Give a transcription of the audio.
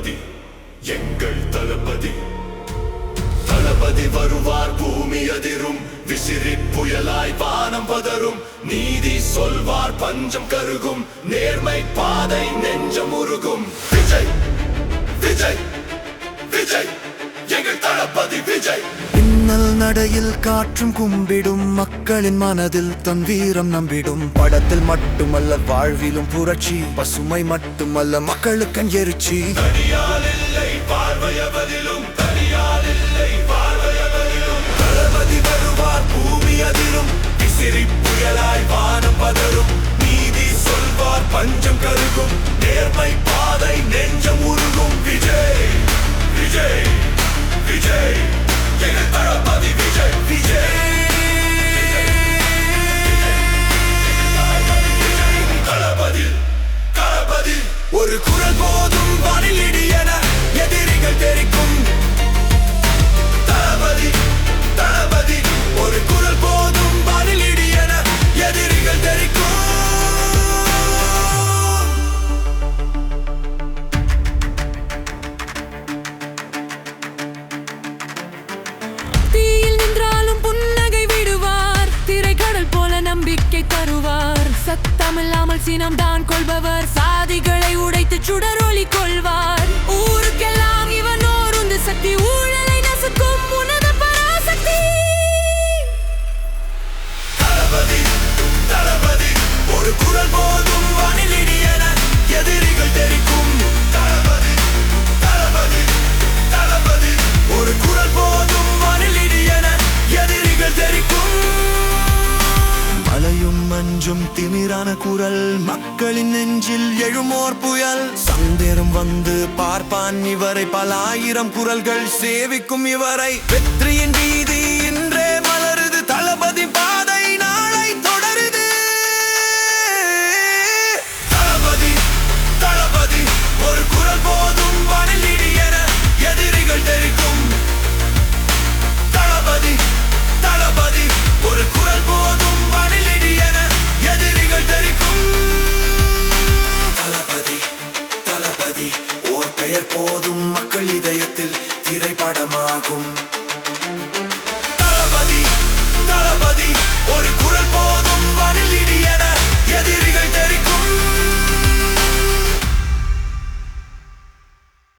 தளபதி எங்கள் தளபதி தளபதி வருவார் பூமி அதிரும் விசிறி புயலாய் வானம் பதரும் நீதி சொல்வார் பஞ்சம் கருகும் நேர்மை பாதை நெஞ்சம் உருகும் விஜய் விஜய் விஜய் எங்கள் தளபதி விஜய் பின்னல் நடையில் காற்றும் கும்பிடும் மக்களின் மனதில் தன் வீரம் நம்பிடும் படத்தில் மட்டுமல்ல வாழ்விலும் புரட்சி பசுமை மட்டுமல்ல மக்களுக்கன் எரிச்சி தனியால் இல்லை பார்வையவதிலும் தனியால் இல்லை பார்வையவதிலும் தளபதி வருவார் பூமி அதிரும் விசிறி புயலாய் வானம் பதரும் நீதி சொல்வார் பஞ்சம் கருகும் நேர்மை பாதை நெஞ்சம் உருகும் விஜய் விஜய் விஜய் எங்கள் தளபதி விஜய் விஜய் தளபதி தளபதி ஒரு குரல் போதும் வானில் இடி என எதிரிகள் தெரிக்கும் தளபதி தளபதி ஒரு குரல் போதும் வானில் இடி என எதிரிகள் தெரிக்கும் தீயில் நின்றாலும் புன்னகை விடுவார் திரைக்கடல் போல நம்பிக்கை தருவார் சத்தமில்லாமல் சினம் தான் கொள்பவர் சாதிகளை உடைத்து சுடரொளி கொள்வார் ஊருக்கெல்லாம் இவன் ஓருந்து சக்தி ஊழலை நசுக்கும் உன்னத பராசக்தி தளபதி தளபதி ஒரு குரல் போதும் வானில் இடி என எதிரிகள் தெரிக்கும் தளபதி தளபதி தளபதி ஒரு குரல் போதும் வானில் இடி என எதிரிகள் தெரிக்கும் மலையும் மஞ்சும் திமிரான குரல் மக்களின் நெஞ்சில் எழுமோர் புயல் சந்தேரம் வந்து பார்ப்பான் இவரை பல ஆயிரம் குரல்கள் சேவிக்கும் இவரை வெற்றியின் வீதி இன்றே மலருது தளபதி பாத